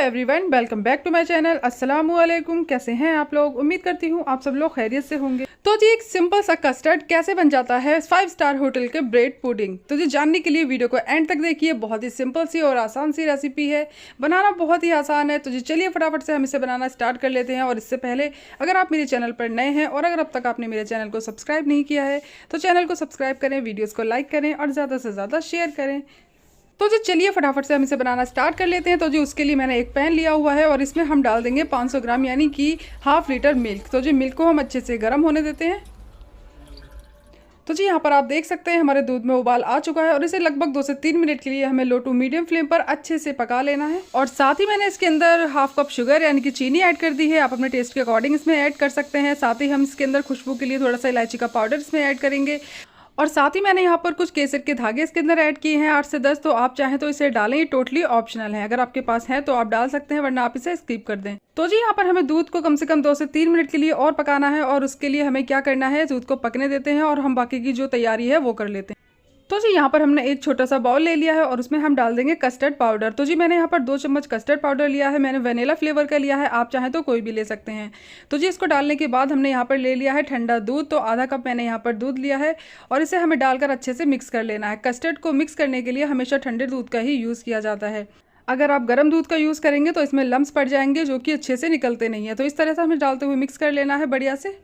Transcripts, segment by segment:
Everyone, welcome back to my channel. अस्सलाम वालेकुम। कैसे हैं आप लोग? उम्मीद करती हूँ आप सब लोग खैरियत से होंगे। तो जी एक सिंपल सा कस्टर्ड कैसे बन जाता है 5 स्टार होटल के ब्रेड पुडिंग, तो जी जानने के लिए वीडियो को एंड तक देखिए। बहुत ही सिंपल सी और आसान सी रेसिपी है, बनाना बहुत ही आसान है। तो जी चलिए फटाफट से हम इसे बनाना स्टार्ट कर लेते हैं। और इससे पहले अगर आप मेरे चैनल पर नए हैं और अगर अब तक आपने मेरे चैनल को सब्सक्राइब नहीं किया है तो चैनल को सब्सक्राइब करें, वीडियोज़ को लाइक करें और ज़्यादा से ज़्यादा शेयर करें। तो जी चलिए फटाफट से हम इसे बनाना स्टार्ट कर लेते हैं। तो जी उसके लिए मैंने एक पैन लिया हुआ है और इसमें हम डाल देंगे 500 ग्राम यानी कि हाफ लीटर मिल्क। तो जी मिल्क को हम अच्छे से गर्म होने देते हैं। तो जी यहाँ पर आप देख सकते हैं हमारे दूध में उबाल आ चुका है और इसे लगभग 2 से 3 मिनट के लिए हमें लो टू मीडियम फ्लेम पर अच्छे से पका लेना है। और साथ ही मैंने इसके अंदर हाफ कप शुगर यानी कि चीनी ऐड कर दी है। आप अपने टेस्ट के अकॉर्डिंग इसमें ऐड कर सकते हैं। साथ ही हम इसके अंदर खुशबू के लिए थोड़ा सा इलायची का पाउडर इसमें ऐड करेंगे। और साथ ही मैंने यहाँ पर कुछ केसर के धागे इसके अंदर ऐड किए हैं 8 से 10। तो आप चाहें तो इसे डालें, ये टोटली ऑप्शनल है। अगर आपके पास है तो आप डाल सकते हैं, वरना आप इसे स्किप कर दें। तो जी यहाँ पर हमें दूध को कम से कम 2 से 3 मिनट के लिए और पकाना है। और उसके लिए हमें क्या करना है, दूध को पकने देते हैं और हम बाकी की जो तैयारी है वो कर लेते हैं। तो जी यहाँ पर हमने एक छोटा सा बाउल ले लिया है और उसमें हम डाल देंगे कस्टर्ड पाउडर। तो जी मैंने यहाँ पर 2 चम्मच कस्टर्ड पाउडर लिया है। मैंने वनीला फ्लेवर का लिया है, आप चाहें तो कोई भी ले सकते हैं। तो जी इसको डालने के बाद हमने यहाँ पर ले लिया है ठंडा दूध। तो आधा कप मैंने यहाँ पर दूध लिया है और इसे हमें डालकर अच्छे से मिक्स कर लेना है। कस्टर्ड को मिक्स करने के लिए हमेशा ठंडे दूध का ही यूज़ किया जाता है। अगर आप गर्म दूध का यूज़ करेंगे तो इसमें लम्स पड़ जाएंगे जो कि अच्छे से निकलते नहीं है। तो इस तरह से हमें डालते हुए मिक्स कर लेना है बढ़िया से।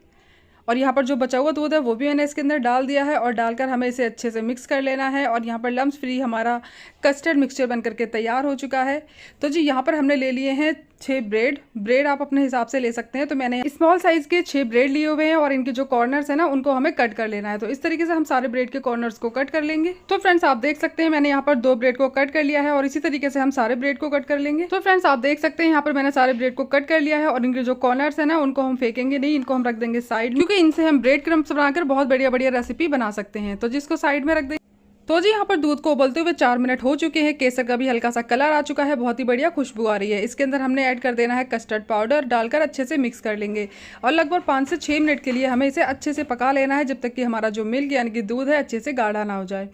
और यहाँ पर जो बचा हुआ दूध है वो भी मैंने इसके अंदर डाल दिया है और डालकर हमें इसे अच्छे से मिक्स कर लेना है। और यहाँ पर लम्स फ्री हमारा कस्टर्ड मिक्सचर बन करके तैयार हो चुका है। तो जी यहाँ पर हमने ले लिए हैं 6 ब्रेड आप अपने हिसाब से ले सकते हैं। तो मैंने स्मॉल साइज़ के 6 ब्रेड लिए हुए हैं और इनके जो कॉर्नर्स है ना उनको हमें कट कर लेना है। तो इस तरीके से हम सारे ब्रेड के कॉर्नर्स को कट कर लेंगे। तो फ्रेंड्स आप देख सकते हैं मैंने यहाँ पर 2 ब्रेड को कट कर लिया है और इसी तरीके से हम सारे ब्रेड को कट कर लेंगे। तो फ्रेंड्स आप देख सकते हैं यहाँ पर मैंने सारे ब्रेड को कट कर लिया है और इनके जो कॉर्नर्स है ना उनको हम फेंकेंगे नहीं, इनको हम रख देंगे साइड, क्योंकि इनसे हम ब्रेड क्रम्स बनाकर बहुत बढ़िया बढ़िया रेसिपी बना सकते हैं। तो जिसको साइड में रख देंगे। तो जी यहाँ पर दूध को उबलते हुए 4 मिनट हो चुके हैं। केसर का भी हल्का सा कलर आ चुका है, बहुत ही बढ़िया खुशबू आ रही है। इसके अंदर हमने ऐड कर देना है कस्टर्ड पाउडर, डालकर अच्छे से मिक्स कर लेंगे। और लगभग 5 से 6 मिनट के लिए हमें इसे अच्छे से पका लेना है, जब तक कि हमारा जो मिल्क यानी कि दूध है अच्छे से गाढ़ा ना हो जाए।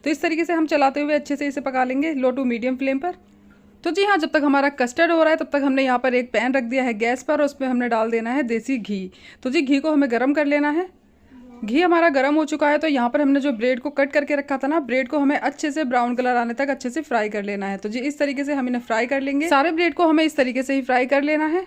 तो इस तरीके से हम चलाते हुए अच्छे से इसे पका लेंगे लो टू मीडियम फ्लेम पर। तो जी हाँ, जब तक हमारा कस्टर्ड हो रहा है तब तक हमने यहाँ पर एक पैन रख दिया है गैस पर और उसमें हमने डाल देना है देसी घी। तो जी घी को हमें गर्म कर लेना है। घी हमारा गर्म हो चुका है। तो यहाँ पर हमने जो ब्रेड को कट करके रखा था ना, ब्रेड को हमें अच्छे से ब्राउन कलर आने तक अच्छे से फ्राई कर लेना है। तो जी इस तरीके से हम इन्हें फ्राई कर लेंगे। सारे ब्रेड को हमें इस तरीके से ही फ्राई कर लेना है।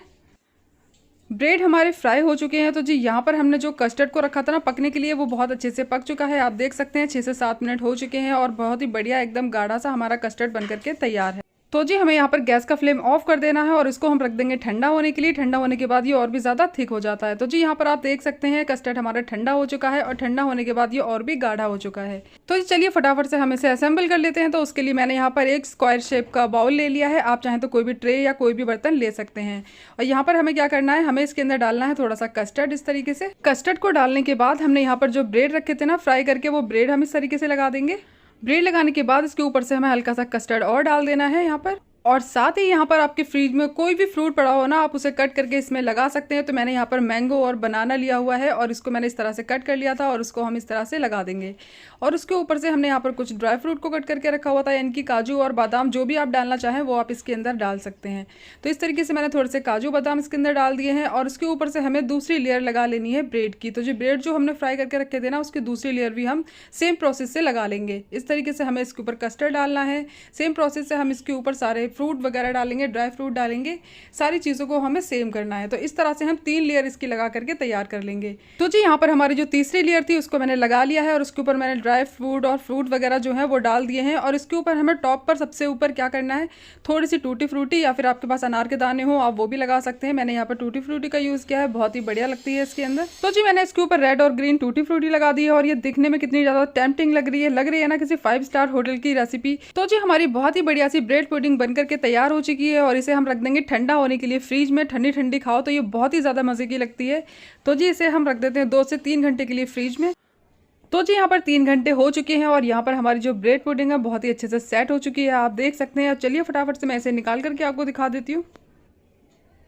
ब्रेड हमारे फ्राई हो चुके हैं। तो जी यहाँ पर हमने जो कस्टर्ड को रखा था ना पकने के लिए, वो बहुत अच्छे से पक चुका है। आप देख सकते हैं 6 से 7 मिनट हो चुके हैं और बहुत ही बढ़िया एकदम गाढ़ा सा हमारा कस्टर्ड बन करके तैयार है। तो जी हमें यहाँ पर गैस का फ्लेम ऑफ कर देना है और इसको हम रख देंगे ठंडा होने के लिए। ठंडा होने के बाद ये और भी ज़्यादा थिक हो जाता है। तो जी यहाँ पर आप देख सकते हैं कस्टर्ड हमारा ठंडा हो चुका है और ठंडा होने के बाद ये और भी गाढ़ा हो चुका है। तो जी चलिए फटाफट से हम इसे असेंबल कर लेते हैं। तो उसके लिए मैंने यहाँ पर एक स्क्वायर शेप का बाउल ले लिया है। आप चाहें तो कोई भी ट्रे या कोई भी बर्तन ले सकते हैं। और यहाँ पर हमें क्या करना है, हमें इसके अंदर डालना है थोड़ा सा कस्टर्ड। इस तरीके से कस्टर्ड को डालने के बाद हमने यहाँ पर जो ब्रेड रखे थे ना फ्राई करके, वो ब्रेड हम इस तरीके से लगा देंगे। ब्रेड लगाने के बाद इसके ऊपर से हमें हल्का सा कस्टर्ड और डाल देना है यहाँ पर। और साथ ही यहाँ पर आपके फ्रिज में कोई भी फ्रूट पड़ा हो ना, आप उसे कट करके इसमें लगा सकते हैं। तो मैंने यहाँ पर मैंगो और बनाना लिया हुआ है और इसको मैंने इस तरह से कट कर लिया था और उसको हम इस तरह से लगा देंगे। और उसके ऊपर से हमने यहाँ पर कुछ ड्राई फ्रूट को कट करके रखा हुआ था, यानी कि काजू और बादाम, जो भी आप डालना चाहें वो आप इसके अंदर डाल सकते हैं। तो इस तरीके से मैंने थोड़े से काजू बादाम इसके अंदर डाल दिए हैं और उसके ऊपर से हमें दूसरी लेयर लगा लेनी है ब्रेड की। तो जो ब्रेड जो हमने फ्राई करके रखे थे ना, उसकी दूसरी लेयर भी हम सेम प्रोसेस से लगा लेंगे। इस तरीके से हमें इसके ऊपर कस्टर्ड डालना है। सेम प्रोसेस से हम इसके ऊपर सारे फ्रूट वगैरह डालेंगे, ड्राई फ्रूट डालेंगे, सारी चीज़ों को हमें सेम करना है। तो इस तरह से हम 3 लेयर इसकी लगा करके तैयार कर लेंगे। तो जी यहाँ पर हमारी जो तीसरी लेयर थी उसको मैंने लगा लिया है और उसके ऊपर मैंने ड्राई फ्रूट और फ्रूट वगैरह जो है वो डाल दिए हैं। और इसके ऊपर हमें टॉप पर सबसे ऊपर क्या करना है, थोड़ी सी टूटी फ्रूटी या फिर आपके पास अनार के दाने हो आप वो भी लगा सकते हैं। मैंने यहाँ पर टूटी फ्रूटी का यूज़ किया है, बहुत ही बढ़िया लगती है इसके अंदर। तो जी मैंने इसके ऊपर रेड और ग्रीन टूटी फ्रूटी लगा दी है और ये दिखने में कितनी ज़्यादा टेम्पटिंग लग रही है ना, किसी 5 स्टार होटल की रेसिपी। तो जी हमारी बहुत ही बढ़िया सी ब्रेड पुडिंग बन करके तैयार हो चुकी है और इसे हम रख देंगे ठंडा होने के लिए फ्रिज में। ठंडी ठंडी खाओ तो ये बहुत ही ज़्यादा मज़े की लगती है। तो जी इसे हम रख देते हैं 2 से 3 घंटे के लिए फ्रिज में। तो जी यहाँ पर 3 घंटे हो चुके हैं और यहाँ पर हमारी जो ब्रेड पुडिंग है बहुत ही अच्छे से सेट हो चुकी है, आप देख सकते हैं। चलिए फटाफट से मैं इसे निकाल करके आपको दिखा देती हूँ।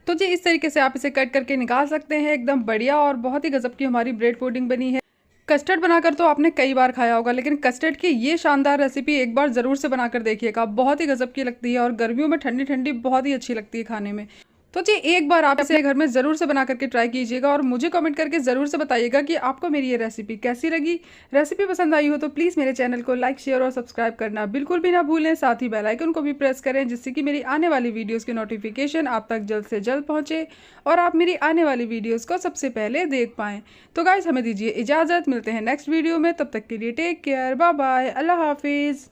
तो जी इस तरीके से आप इसे कट करके निकाल सकते हैं। एकदम बढ़िया और बहुत ही गजब की हमारी ब्रेड पुडिंग बनी है। कस्टर्ड बनाकर तो आपने कई बार खाया होगा, लेकिन कस्टर्ड की ये शानदार रेसिपी एक बार ज़रूर से बनाकर देखिएगा। बहुत ही गजब की लगती है और गर्मियों में ठंडी ठंडी बहुत ही अच्छी लगती है खाने में। तो जी एक बार आप इसे घर में ज़रूर से बना करके ट्राई कीजिएगा और मुझे कमेंट करके ज़रूर से बताइएगा कि आपको मेरी ये रेसिपी कैसी लगी। रेसिपी पसंद आई हो तो प्लीज़ मेरे चैनल को लाइक, शेयर और सब्सक्राइब करना बिल्कुल भी ना भूलें। साथ ही बेल आइकन को भी प्रेस करें, जिससे कि मेरी आने वाली वीडियोज़ की नोटिफिकेशन आप तक जल्द से जल्द पहुँचे और आप मेरी आने वाली वीडियोज़ को सबसे पहले देख पाएँ। तो गाइज़ हमें दीजिए इजाज़त, मिलते हैं नेक्स्ट वीडियो में। तब तक के लिए टेक केयर, बाय बाय, अल्लाह हाफिज़।